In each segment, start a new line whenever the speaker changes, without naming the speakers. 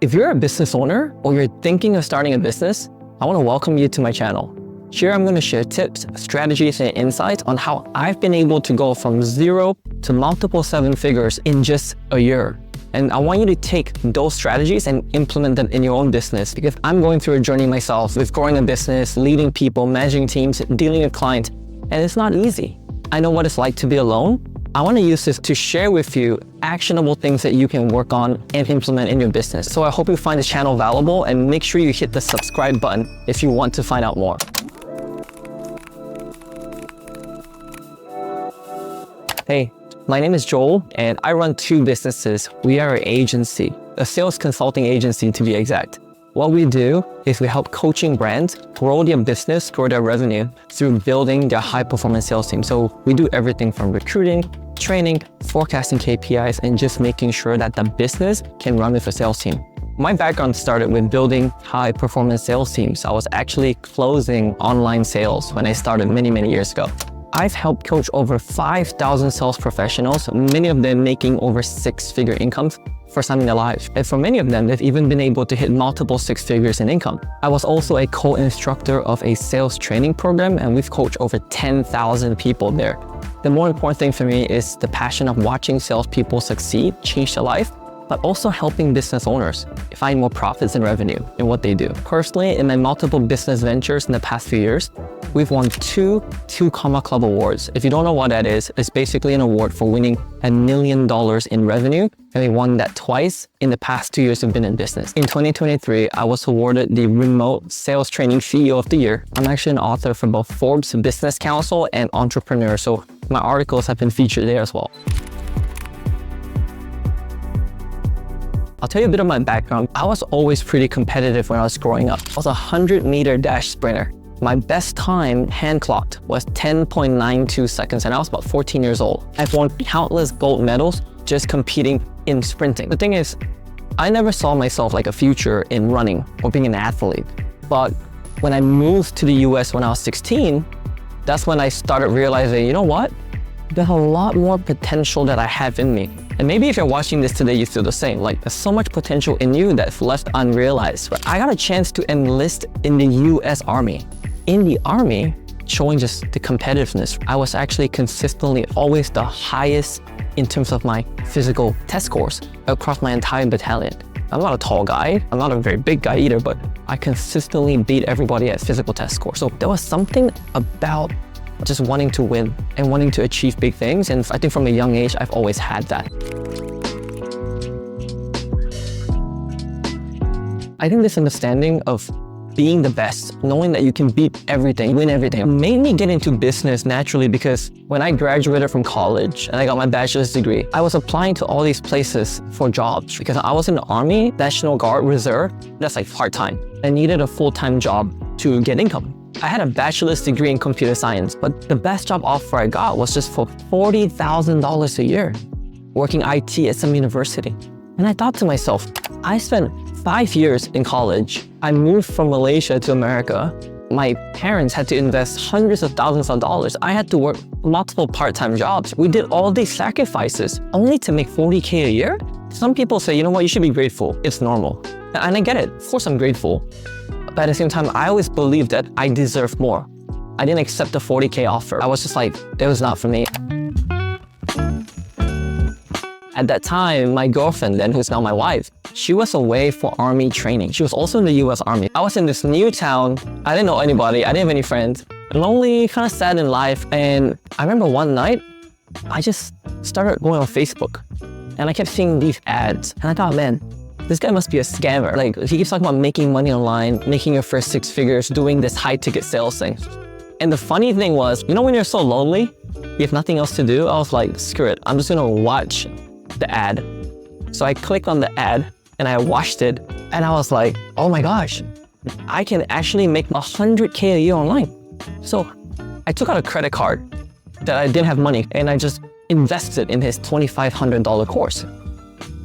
If you're a business owner or you're thinking of starting a business, I want to welcome you to my channel. Here I'm going to share tips, strategies, and insights on how I've been able to go from 0 to multiple 7 figures in just a year. And I want you to take those strategies and implement them in your own business, because I'm going through a journey myself with growing a business, leading people, managing teams, dealing with clients, and it's not easy. I know what it's like to be alone. I want to use this to share with you actionable things that you can work on and implement in your business. So I hope you find this channel valuable, and make sure you hit the subscribe button if you want to find out more. Hey, my name is Joel, and I run 2 businesses. We are an agency, a sales consulting agency to be exact. What we do is we help coaching brands grow their business, grow their revenue through building their high-performance sales team. So we do everything from recruiting, training, forecasting KPIs, and just making sure that the business can run with a sales team. My background started with building high-performance sales teams. I was actually closing online sales when I started many years ago. I've helped coach over 5,000 sales professionals, many of them making over 6-figure incomes first time in their lives. And for many of them, they've even been able to hit multiple 6 figures in income. I was also a co-instructor of a sales training program, and we've coached over 10,000 people there. The more important thing for me is the passion of watching salespeople succeed, change their life, but also helping business owners find more profits and revenue in what they do. Personally, in my multiple business ventures in the past few years, we've won 2 Comma Club awards. If you don't know what that is, it's basically an award for winning $1 million in revenue, and we won that twice in the past 2 years we've been in business. In 2023, I was awarded the Remote Sales Training CEO of the Year. I'm actually an author for both Forbes Business Council and Entrepreneur, so my articles have been featured there as well. I'll tell you a bit of my background. I was always pretty competitive when I was growing up. I was a 100-meter dash sprinter. My best time, hand clocked, was 10.92 seconds, and I was about 14 years old. I've won countless gold medals just competing in sprinting. The thing is, I never saw myself like a future in running or being an athlete. But when I moved to the US when I was 16, that's when I started realizing, you know what? There's a lot more potential that I have in me. And maybe if you're watching this today, you feel the same. Like, there's so much potential in you that's left unrealized. But I got a chance to enlist in the US Army. In the Army, showing just the competitiveness, I was actually consistently always the highest in terms of my physical test scores across my entire battalion. I'm not a tall guy, I'm not a very big guy either, but I consistently beat everybody at physical test scores. So there was something about just wanting to win and wanting to achieve big things. And I think from a young age, I've always had that. I think this understanding of being the best, knowing that you can beat everything, win everything, made me get into business naturally, because when I graduated from college and I got my bachelor's degree, I was applying to all these places for jobs because I was in the Army, National Guard, Reserve. That's like part-time. I needed a full-time job to get income. I had a bachelor's degree in computer science, but the best job offer I got was just for $40,000 a year, working IT at some university. And I thought to myself, I spent 5 years in college. I moved from Malaysia to America. My parents had to invest hundreds of thousands of dollars. I had to work multiple part-time jobs. We did all these sacrifices only to make $40K a year. Some people say, you know what, you should be grateful. It's normal. And I get it. Of course I'm grateful. But at the same time, I always believed that I deserved more. I didn't accept the $40K offer. I was just like, that was not for me. At that time, my girlfriend then, who's now my wife, she was away for Army training. She was also in the US Army. I was in this new town. I didn't know anybody. I didn't have any friends. Lonely, kind of sad in life. And I remember one night, I just started going on Facebook. And I kept seeing these ads. And I thought, man, this guy must be a scammer. Like, he keeps talking about making money online, making your first 6 figures, doing this high-ticket sales thing. And the funny thing was, you know when you're so lonely, you have nothing else to do? I was like, screw it, I'm just gonna watch the ad. So I clicked on the ad and I watched it, and I was like, oh my gosh, I can actually make $100K a year online. So I took out a credit card that I didn't have money, and I just invested in his $2,500 course.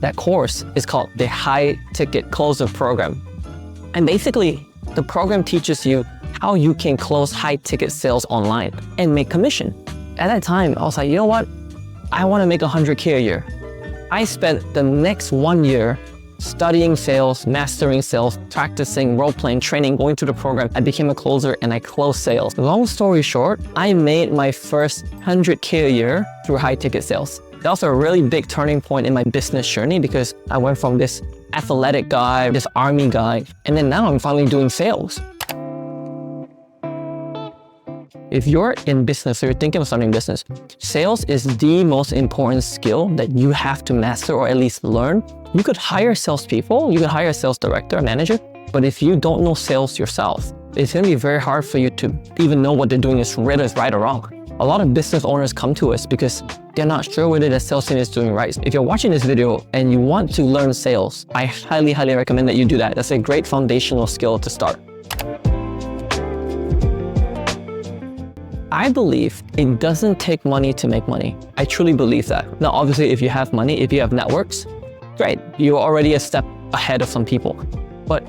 That course is called the High Ticket Closer Program. And basically, the program teaches you how you can close high ticket sales online and make commission. At that time, I was like, you know what? I want to make $100K a year. I spent the next 1 year studying sales, mastering sales, practicing, role-playing, training, going through the program. I became a closer and I closed sales. Long story short, I made my first 100K a year through high-ticket sales. That was a really big turning point in my business journey because I went from this athletic guy, this army guy, and then now I'm finally doing sales. If you're in business or you're thinking of starting a business, sales is the most important skill that you have to master or at least learn. You could hire salespeople, you could hire a sales director, a manager, but if you don't know sales yourself, it's gonna be very hard for you to even know what they're doing is whether it's right or wrong. A lot of business owners come to us because they're not sure whether the sales team is doing right. If you're watching this video and you want to learn sales, I highly, highly recommend that you do that. That's a great foundational skill to start. I believe it doesn't take money to make money. I truly believe that. Now, obviously, if you have money, if you have networks, great. You're already a step ahead of some people. But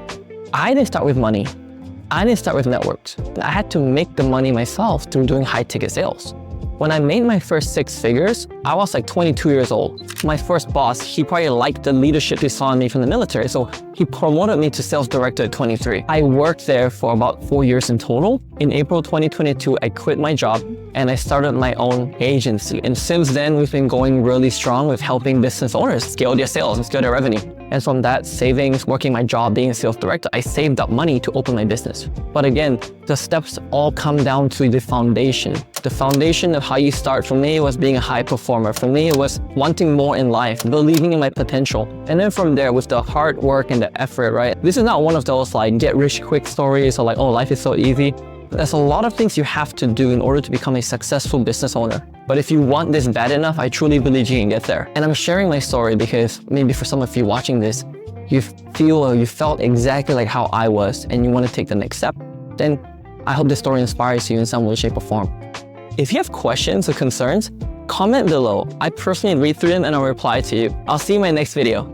I didn't start with money. I didn't start with networks. I had to make the money myself through doing high-ticket sales. When I made my first 6 figures, I was like 22 years old. My first boss, he probably liked the leadership he saw in me from the military, so he promoted me to sales director at 23. I worked there for about 4 years in total. In April 2022, I quit my job and I started my own agency. And since then, we've been going really strong with helping business owners scale their sales and scale their revenue. And from that savings, working my job, being a sales director, I saved up money to open my business. But again, the steps all come down to the foundation. The foundation of how you start for me was being a high performer. For me, it was wanting more in life, believing in my potential. And then from there, with the hard work and the effort, right? This is not one of those like get rich quick stories or like, oh, life is so easy. There's a lot of things you have to do in order to become a successful business owner. But if you want this bad enough, I truly believe you can get there. And I'm sharing my story because maybe for some of you watching this, you feel or you felt exactly like how I was and you want to take the next step. Then I hope this story inspires you in some way, shape, or form. If you have questions or concerns, comment below. I personally read through them and I'll reply to you. I'll see you in my next video.